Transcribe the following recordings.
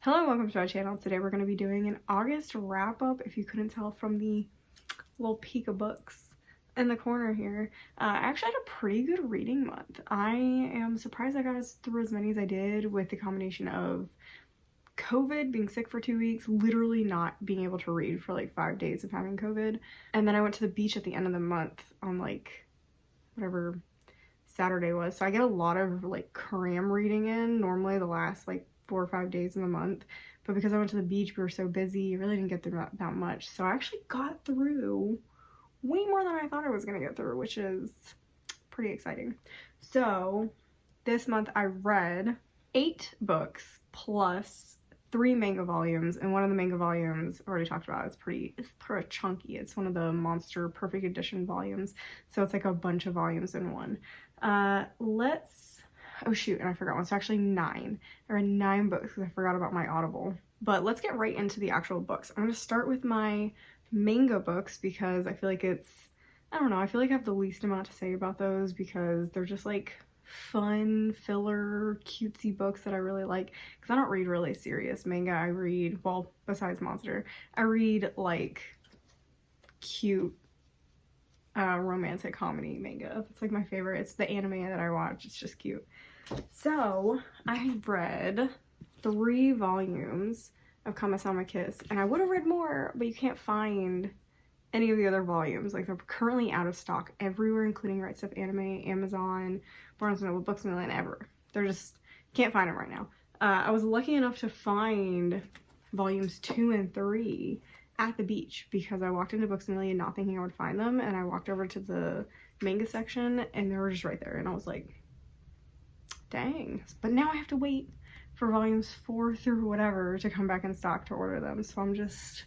Hello and welcome to my channel. Today we're going to be doing an August wrap-up, if you couldn't tell from the little peek of books in the corner here. I actually had a pretty good reading month. I am surprised I got through as many as I did with the combination of COVID, being sick for 2 weeks, literally not being able to read for like 5 days of having COVID. And then I went to the beach at the end of the month on like whatever Saturday was. So I get a lot of like cram reading in, normally the last like 4 or 5 days in the month, but because I went to the beach, we were so busy, I really didn't get through that much. So I actually got through way more than I thought I was gonna get through, which is pretty exciting. So this month I read 8 books plus 3 manga volumes, and one of the manga volumes I already talked about. It's pretty chunky. It's one of the Monster Perfect Edition volumes, so it's like a bunch of volumes in one. Oh shoot, and I forgot one. It's actually 9. I read 9 books because I forgot about my Audible. But let's get right into the actual books. I'm going to start with my manga books because I feel like I don't know, I feel like I have the least amount to say about those because they're just like fun, filler, cutesy books that I really like. Because I don't read really serious manga. I read, well, besides Monster, I read like cute romantic comedy manga. That's like my favorite. It's the anime that I watch. It's just cute. So I read 3 volumes of Kame-sama Kiss, and I would have read more, but you can't find any of the other volumes. Like, they're currently out of stock everywhere, including Right Stuf Anime, Amazon, Barnes & Noble, Books A Million, ever. They're just, can't find them right now. I was lucky enough to find volumes 2 and 3 at the beach because I walked into Books A Million not thinking I would find them, and I walked over to the manga section and they were just right there, and I was like, dang. But now I have to wait for volumes 4 through whatever to come back in stock to order them, so I'm just,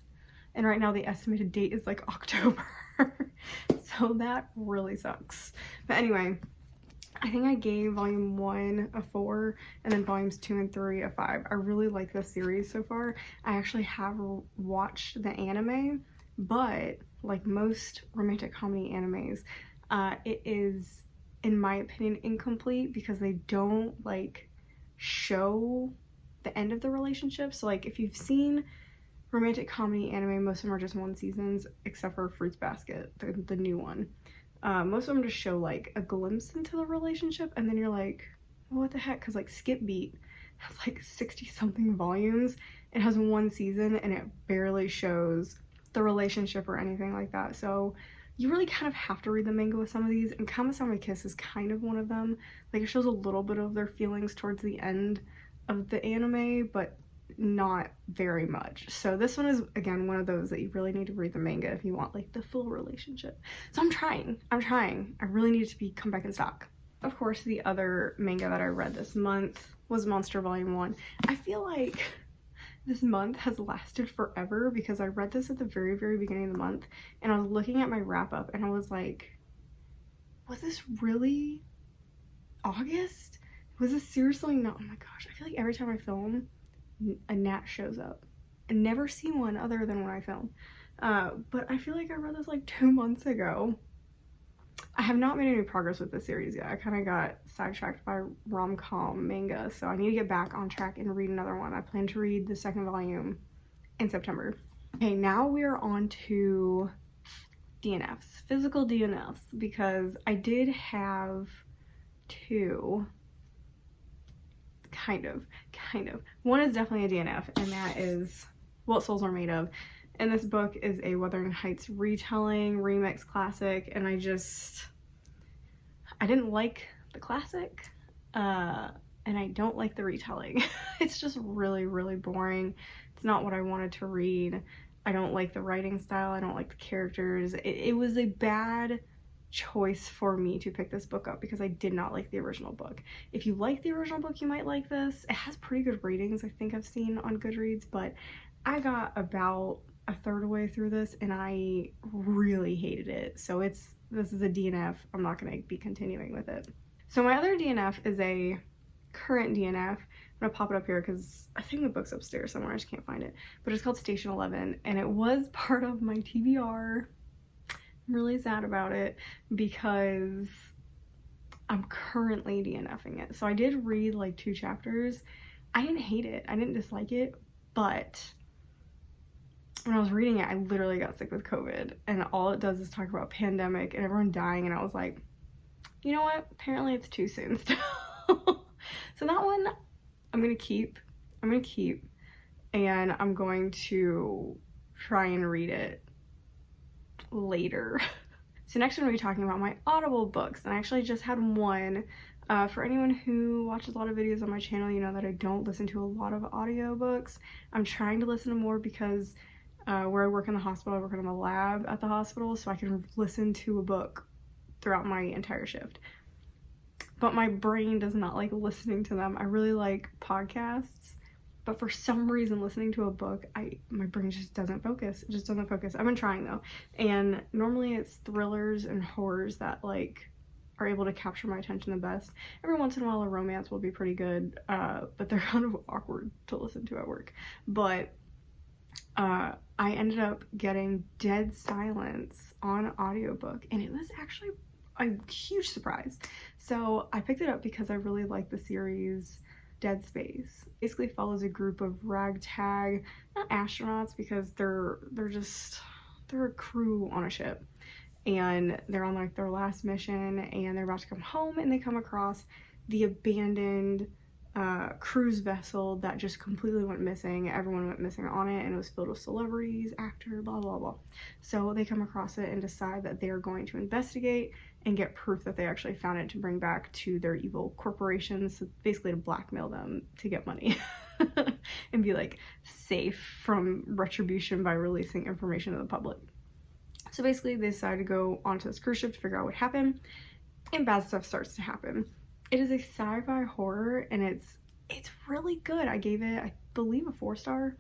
and right now the estimated date is like October. So that really sucks. But anyway, I think I gave volume 1 a 4 and then volumes 2 and 3 a 5. I really like this series so far. I actually have watched the anime, but like most romantic comedy animes, it is, in my opinion, incomplete because they don't like show the end of the relationship. So like if you've seen romantic comedy anime, most of them are just 1 seasons, except for Fruits Basket, the new one. Most of them just show like a glimpse into the relationship, and then you're like, well, what the heck? Because like Skip Beat has like 60 something volumes. It has 1 season and it barely shows the relationship or anything like that. So you really kind of have to read the manga with some of these, and Kame-sama Kiss is kind of one of them. Like, it shows a little bit of their feelings towards the end of the anime, but not very much. So this one is, again, one of those that you really need to read the manga if you want like the full relationship. So I'm trying. I really need it to come back in stock. Of course, the other manga that I read this month was Monster Volume 1. I feel like this month has lasted forever because I read this at the very, very beginning of the month, and I was looking at my wrap-up and I was like, was this really August? Was this seriously not? Oh my gosh, I feel like every time I film, a gnat shows up. I never see one other than when I film. But I feel like I read this like 2 months ago. I have not made any progress with this series yet. I kind of got sidetracked by rom-com manga, so I need to get back on track and read another one. I plan to read the 2nd volume in September. Okay, now we are on to DNFs, physical DNFs, because I did have 2. Kind of. One is definitely a DNF, and that is What Souls Are Made Of. And this book is a Wuthering Heights retelling, remix classic, and I didn't like the classic, and I don't like the retelling. It's just really, really boring. It's not what I wanted to read. I don't like the writing style. I don't like the characters. It was a bad choice for me to pick this book up because I did not like the original book. If you like the original book, you might like this. It has pretty good ratings, I think I've seen on Goodreads, but I got about a third way through this and I really hated it. So this is a DNF. I'm not going to be continuing with it. So my other DNF is a current DNF. I'm going to pop it up here because I think the book's upstairs somewhere. I just can't find it. But it's called Station 11, and it was part of my TBR. I'm really sad about it because I'm currently DNFing it. So I did read like 2 chapters. I didn't hate it. I didn't dislike it, but when I was reading it, I literally got sick with COVID, and all it does is talk about pandemic and everyone dying, and I was like, you know what? Apparently it's too soon still. So that one I'm gonna keep, and I'm going to try and read it later. So next I'm going to be talking about my Audible books, and I actually just had one. For anyone who watches a lot of videos on my channel, you know that I don't listen to a lot of audiobooks. I'm trying to listen to more because where I work in the hospital, I work in the lab at the hospital, so I can listen to a book throughout my entire shift. But my brain does not like listening to them. I really like podcasts, but for some reason listening to a book, my brain just doesn't focus. It just doesn't focus. I've been trying though, and normally it's thrillers and horrors that like are able to capture my attention the best. Every once in a while a romance will be pretty good, but they're kind of awkward to listen to at work. But I ended up getting Dead Silence on audiobook, and it was actually a huge surprise. So I picked it up because I really like the series Dead Space. Basically follows a group of ragtag, not astronauts because they're a crew on a ship, and they're on like their last mission, and they're about to come home, and they come across the abandoned cruise vessel that just completely went missing. Everyone went missing on it, and it was filled with celebrities, actors, blah blah blah. So they come across it and decide that they are going to investigate and get proof that they actually found it to bring back to their evil corporations, so basically to blackmail them to get money and be like safe from retribution by releasing information to the public. So basically they decide to go onto this cruise ship to figure out what happened, and bad stuff starts to happen. It is a sci-fi horror, and it's really good. I gave it, I believe, a 4-star.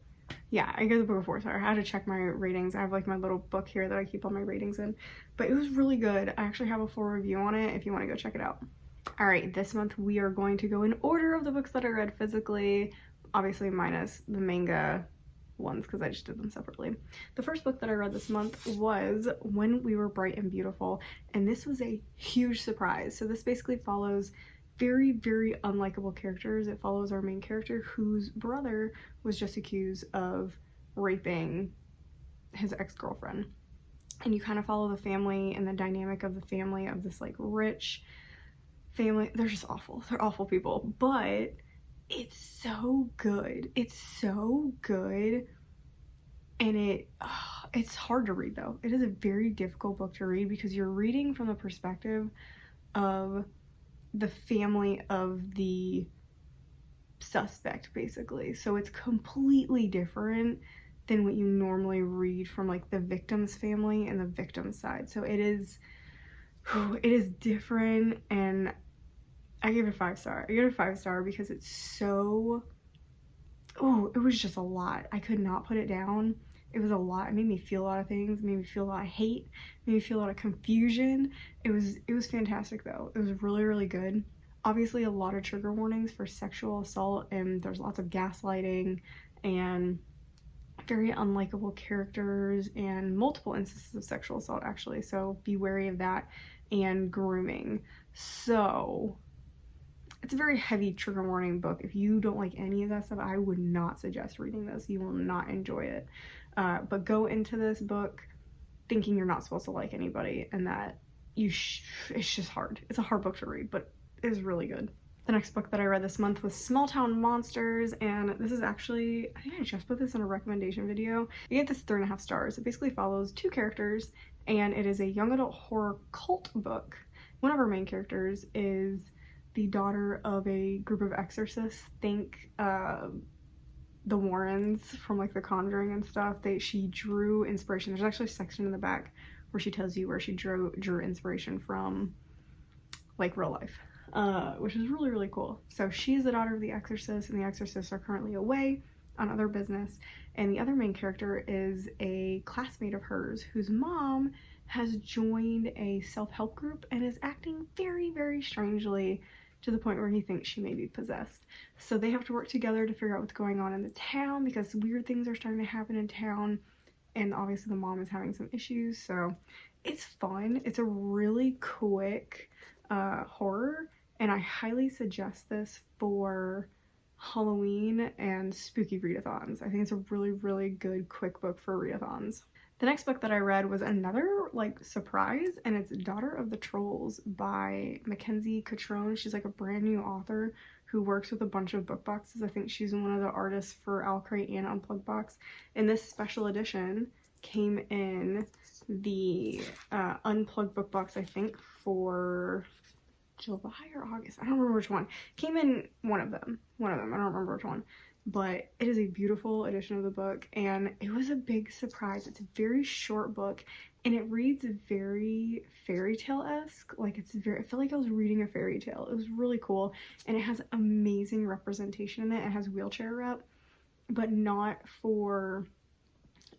Yeah, I gave the book a 4-star. I had to check my ratings. I have like my little book here that I keep all my ratings in, but it was really good. I actually have a full review on it if you want to go check it out. All right, this month we are going to go in order of the books that I read physically, obviously minus the manga ones because I just did them separately. The first book that I read this month was When We Were Bright and Beautiful, and this was a huge surprise. So this basically follows very, very unlikable characters. It follows our main character whose brother was just accused of raping his ex-girlfriend. And you kind of follow the family and the dynamic of the family of this like rich family. They're just awful. They're awful people, but it's so good. It's so good. And it's hard to read though. It is a very difficult book to read because you're reading from the perspective of the family of the suspect basically, so it's completely different than what you normally read from like the victim's family and the victim's side. So it is different, and I gave it a 5-star. I gave it a 5-star because it's so, it was just a lot. I could not put it down. It was a lot. It made me feel a lot of things. It made me feel a lot of hate. It made me feel a lot of confusion. It was fantastic though. It was really, really good. Obviously a lot of trigger warnings for sexual assault, and there's lots of gaslighting and very unlikable characters and multiple instances of sexual assault actually. So be wary of that, and grooming. So it's a very heavy trigger warning book. If you don't like any of that stuff, I would not suggest reading this. You will not enjoy it. But go into this book thinking you're not supposed to like anybody, and that it's just hard. It's a hard book to read, but it is really good. The next book that I read this month was Small Town Monsters, and this is actually, I think I just put this in a recommendation video. You get this 3.5 stars. It basically follows 2 characters, and it is a young adult horror cult book. One of our main characters is the daughter of a group of exorcists. Think the Warrens from like The Conjuring and stuff. She drew inspiration. There's actually a section in the back where she tells you where she drew inspiration from, like real life, which is really, really cool. So she is the daughter of the exorcist, and the exorcists are currently away on other business, and the other main character is a classmate of hers whose mom has joined a self-help group and is acting very, very strangely, to the point where he thinks she may be possessed. So they have to work together to figure out what's going on in the town, because weird things are starting to happen in town, and obviously the mom is having some issues. So it's fun. It's a really quick horror, and I highly suggest this for Halloween and spooky readathons. I think it's a really, really good quick book for readathons. The next book that I read was another like surprise, and it's Daughter of the Trolls by Mackenzie Catrone. She's like a brand new author who works with a bunch of book boxes. I think she's one of the artists for Owl Crate and Unplugged Box. And this special edition came in the Unplugged book box, I think, for July or August. I don't remember which one. Came in one of them. I don't remember which one. But it is a beautiful edition of the book, and it was a big surprise. It's a very short book, and it reads very fairy tale-esque. Like, it's very, I feel like I was reading a fairy tale. It was really cool, and it has amazing representation in it. It has wheelchair rep, but not for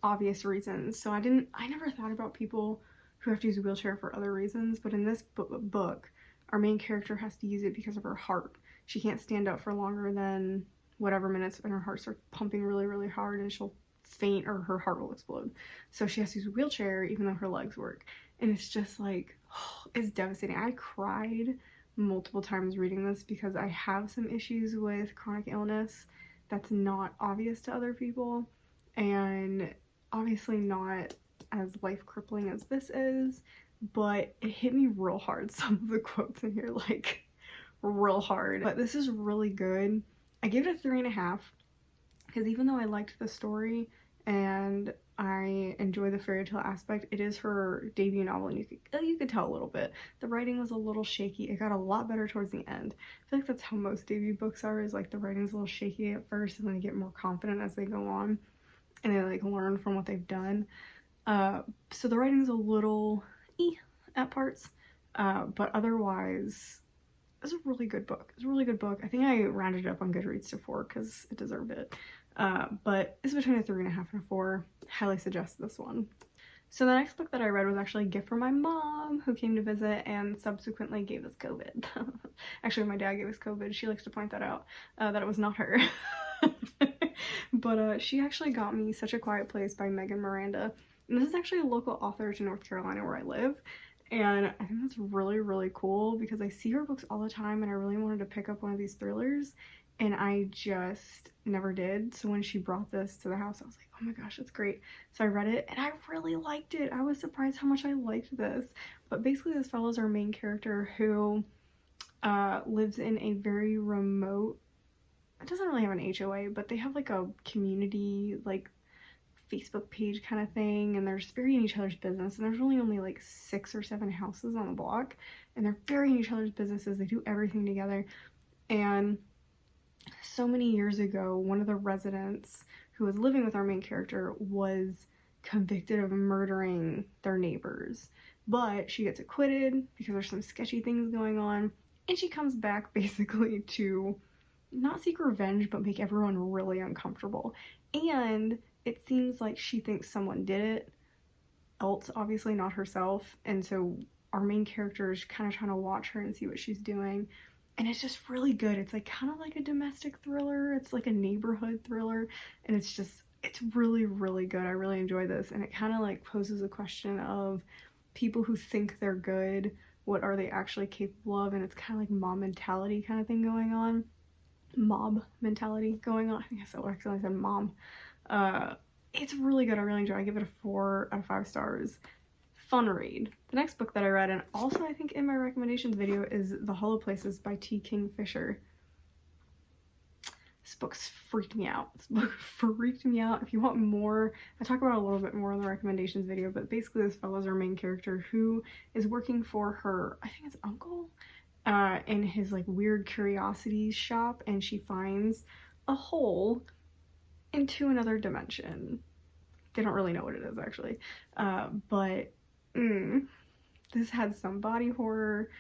obvious reasons. So I never thought about people who have to use a wheelchair for other reasons, but in this book, our main character has to use it because of her heart. She can't stand up for longer than whatever minutes, and her heart starts pumping really, really hard, and she'll faint or her heart will explode. So she has to use a wheelchair even though her legs work. And it's just like, oh, it's devastating. I cried multiple times reading this because I have some issues with chronic illness that's not obvious to other people, and obviously not as life crippling as this is, but it hit me real hard. Some of the quotes in here, like, real hard. But this is really good. I gave it a 3.5 because even though I liked the story and I enjoy the fairy tale aspect, it is her debut novel, and you could tell a little bit. The writing was a little shaky. It got a lot better towards the end. I feel like that's how most debut books are, is like the writing's a little shaky at first, and then they get more confident as they go on, and they like learn from what they've done. So the writing's a little at parts, but otherwise it's a really good book. It's a really good book. I think I rounded it up on Goodreads to 4 because it deserved it. But it's between a 3.5 and a 4. Highly suggest this one. So the next book that I read was actually a gift from my mom, who came to visit and subsequently gave us COVID. Actually, my dad gave us COVID. She likes to point that out, that it was not her. But she actually got me Such a Quiet Place by Megan Miranda. And this is actually a local author to North Carolina where I live. And I think that's really, really cool because I see her books all the time, and I really wanted to pick up one of these thrillers, and I just never did. So when she brought this to the house, I was like, oh my gosh, that's great. So I read it, and I really liked it. I was surprised how much I liked this. But basically, this follows our main character who lives in a very remote, it doesn't really have an HOA, but they have like a community, like, Facebook page kind of thing, and they're just very in each other's business, and there's really only like 6 or 7 houses on the block, and they're very in each other's businesses. They do everything together. And so many years ago, one of the residents who was living with our main character was convicted of murdering their neighbors, but she gets acquitted because there's some sketchy things going on, and she comes back basically to not seek revenge, but make everyone really uncomfortable. And it seems like she thinks someone did it, else obviously not herself, and so our main character is kind of trying to watch her and see what she's doing, and it's just really good. It's like kind of like a domestic thriller, it's like a neighborhood thriller, and it's really, really good. I really enjoy this, and it kind of like poses a question of people who think they're good, what are they actually capable of, and it's kind of like mob mentality kind of thing going on. I think I accidentally said mom. It's really good. I really enjoy it. I give it a 4 out of 5 stars. Fun read. The next book that I read, and also I think in my recommendations video, is The Hollow Places by T. Kingfisher. This book freaked me out. If you want more, I talk about it a little bit more in the recommendations video, but basically this follows our main character who is working for her, I think it's uncle, in his like weird curiosities shop, and she finds a hole into another dimension. They don't really know what it is actually, but this had some body horror,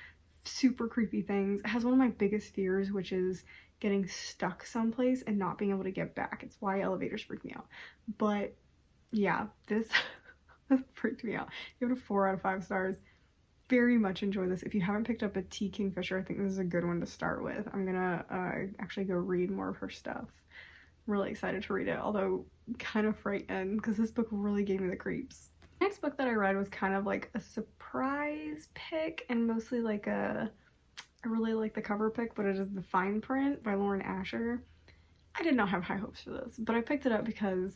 super creepy things. It has one of my biggest fears, which is getting stuck someplace and not being able to get back. It's why elevators freak me out. But yeah, this freaked me out. Give it a 4 out of 5 stars. Very much enjoy this. If you haven't picked up a T. Kingfisher, I think this is a good one to start with. I'm gonna actually go read more of her stuff. I'm really excited to read it, although kind of frightened because this book really gave me the creeps. The next book that I read was kind of like a surprise pick, and mostly like I really like the cover pick, but it is The Fine Print by Lauren Asher. I did not have high hopes for this, but I picked it up because,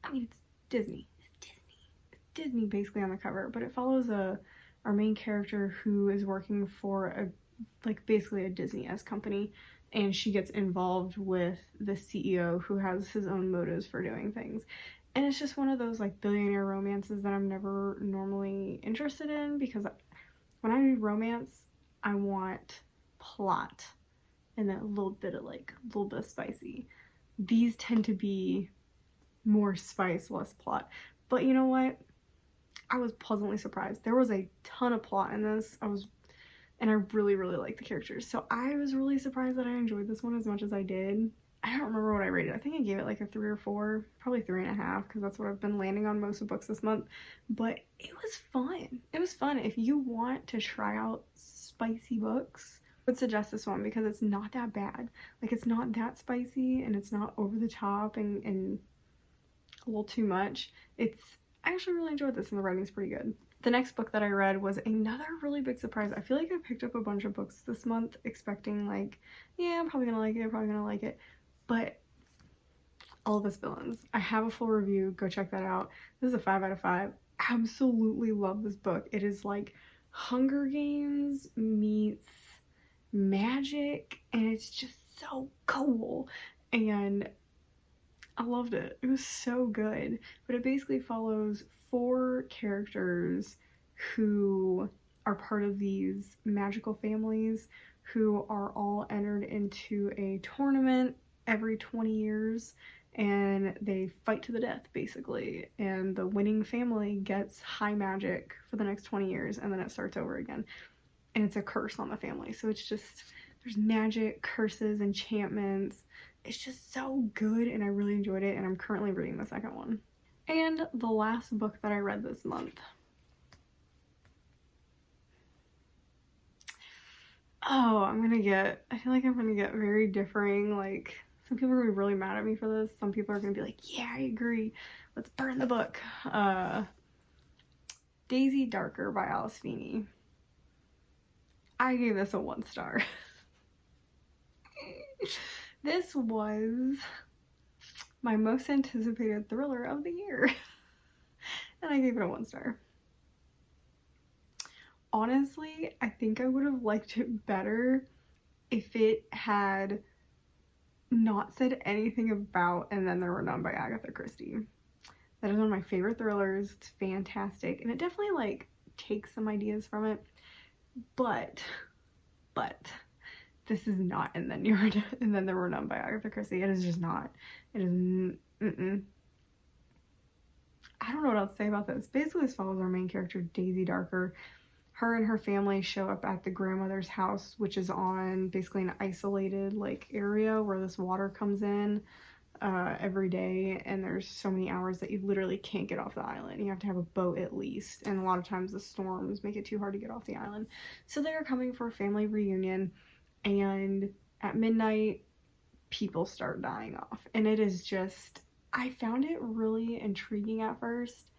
I mean, it's Disney. It's Disney basically on the cover, but it follows our main character who is working for basically a Disney-esque company, and she gets involved with the CEO who has his own motives for doing things. And it's just one of those like billionaire romances that I'm never normally interested in, because when I read romance, I want plot and then a little bit of spicy. These tend to be more spice, less plot. But you know what? I was pleasantly surprised. There was a ton of plot in this. And I really, really like the characters. So I was really surprised that I enjoyed this one as much as I did. I don't remember what I rated. I think I gave it like a 3 or 4, probably 3.5, because that's what I've been landing on most of books this month. But it was fun. It was fun. If you want to try out spicy books, I would suggest this one because it's not that bad. Like, it's not that spicy and it's not over the top and a little too much. I actually really enjoyed this and the writing's pretty good. The next book that I read was another really big surprise. I feel like I picked up a bunch of books this month expecting like, yeah, I'm probably gonna like it, but All of Us Villains. I have a full review, go check that out. This is a 5 out of 5. Absolutely love this book. It is like Hunger Games meets magic, and it's just so cool, and I loved it. It was so good. But it basically follows 4 characters who are part of these magical families who are all entered into a tournament every 20 years, and they fight to the death basically, and the winning family gets high magic for the next 20 years, and then it starts over again, and it's a curse on the family. So it's just, there's magic, curses, enchantments. It's just so good, and I really enjoyed it, and I'm currently reading the second one. And the last book that I read this month. Oh, I feel like I'm gonna get very differing, like, some people are gonna be really mad at me for this. Some people are gonna be like, yeah, I agree. Let's burn the book. Daisy Darker by Alice Feeney. I gave this a 1 star. This was my most anticipated thriller of the year. And I gave it a 1 star. Honestly, I think I would have liked it better if it had not said anything about And Then There Were None by Agatha Christie. That is one of my favorite thrillers. It's fantastic. And it definitely like takes some ideas from it. But this is not And Then There Were None by Agatha Christie. It is just not. It is I don't know what else to say about this. Basically, this follows our main character, Daisy Darker. Her and her family show up at the grandmother's house, which is on basically an isolated like area where this water comes in every day, and there's so many hours that you literally can't get off the island. You have to have a boat at least, and a lot of times the storms make it too hard to get off the island. So they're coming for a family reunion, and at midnight people start dying off, and it is just, I found it really intriguing at first,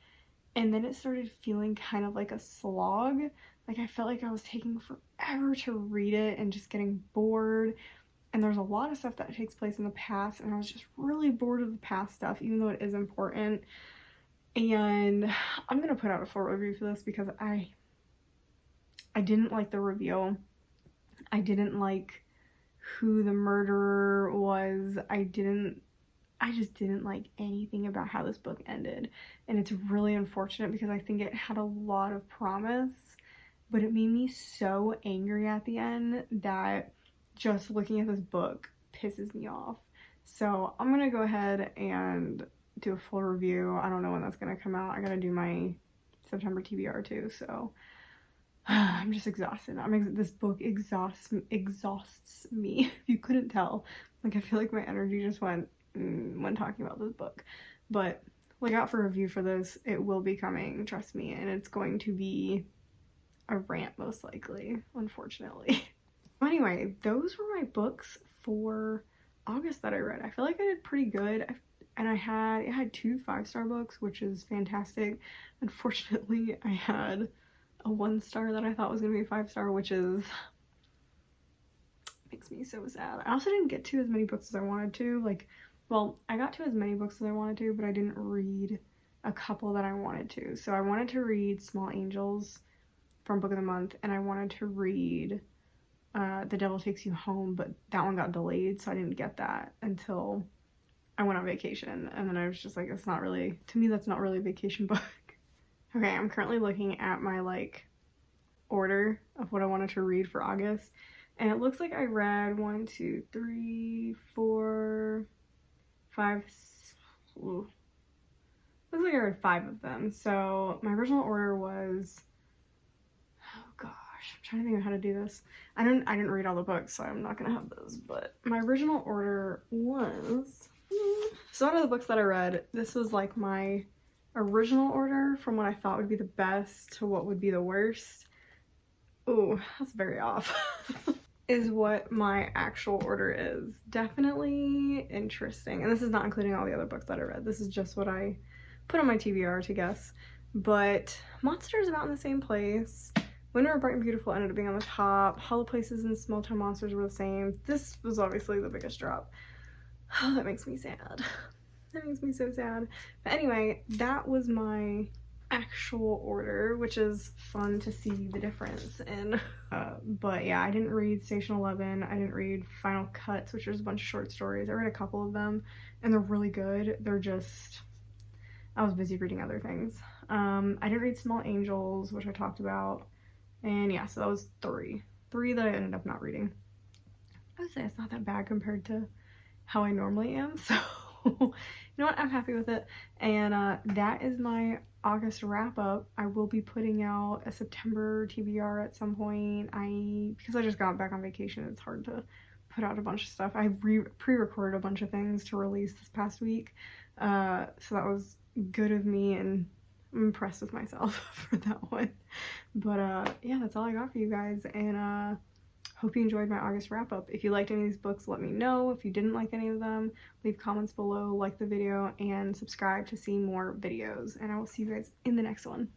and then it started feeling kind of like a slog. Like, I felt like I was taking forever to read it and just getting bored. And there's a lot of stuff that takes place in the past, and I was just really bored of the past stuff, even though it is important. And I'm gonna put out a full review for this because I didn't like the reveal. I didn't like who the murderer was. I just didn't like anything about how this book ended, and it's really unfortunate because I think it had a lot of promise, but it made me so angry at the end that just looking at this book pisses me off. So I'm gonna go ahead and do a full review. I don't know when that's gonna come out. I gotta do my September TBR too, so I'm just exhausted. This book exhausts me. If you couldn't tell, like, I feel like my energy just went when talking about this book. But look out for a review for this. It will be coming, trust me, and it's going to be a rant most likely, unfortunately. Anyway, those were my books for August that I read. I feel like I did pretty good, and I had 2 5-star books, which is fantastic. Unfortunately, I had a 1 star that I thought was gonna be a 5-star, which is Makes me so sad. I also didn't get to as many books as I wanted to. Like, well, I got to as many books as I wanted to, but I didn't read a couple that I wanted to. So I wanted to read Small Angels from Book of the Month, and I wanted to read The Devil Takes You Home, but that one got delayed, so I didn't get that until I went on vacation. And then I was just like, it's not really, to me, that's not really a vacation book. Okay, I'm currently looking at my like order of what I wanted to read for August, and it looks like I read 1, 2, 3, 4, 5. Ooh, looks like I read 5 of them. So my original order was, oh gosh, I'm trying to think of how to do this. I didn't read all the books, so I'm not gonna have those. But my original order was, so out of the books that I read, this was like my original order from what I thought would be the best to what would be the worst. Ooh, that's very off. Is what my actual order is. Definitely interesting. And this is not including all the other books that I read. This is just what I put on my TBR to guess. But Monster is about in the same place. When We Were Bright and Beautiful ended up being on the top. Hollow Places and Small Town Monsters were the same. This was obviously the biggest drop. Oh, that makes me sad. That makes me so sad. But anyway, that was my actual order, which is fun to see the difference in. But yeah, I didn't read Station 11. I didn't read Final Cuts, which is a bunch of short stories. I read a couple of them, and they're really good. They're just, I was busy reading other things. I didn't read Small Angels, which I talked about. And yeah, so that was 3 that I ended up not reading. I would say it's not that bad compared to how I normally am, so you know what, I'm happy with it. And that is my August wrap up. I will be putting out a September TBR at some point. Because I just got back on vacation, it's hard to put out a bunch of stuff. I pre-recorded a bunch of things to release this past week, so that was good of me, and I'm impressed with myself for that one. But yeah, that's all I got for you guys, and hope you enjoyed my August wrap up. If you liked any of these books, let me know. If you didn't like any of them, leave comments below, like the video, and subscribe to see more videos. And I will see you guys in the next one.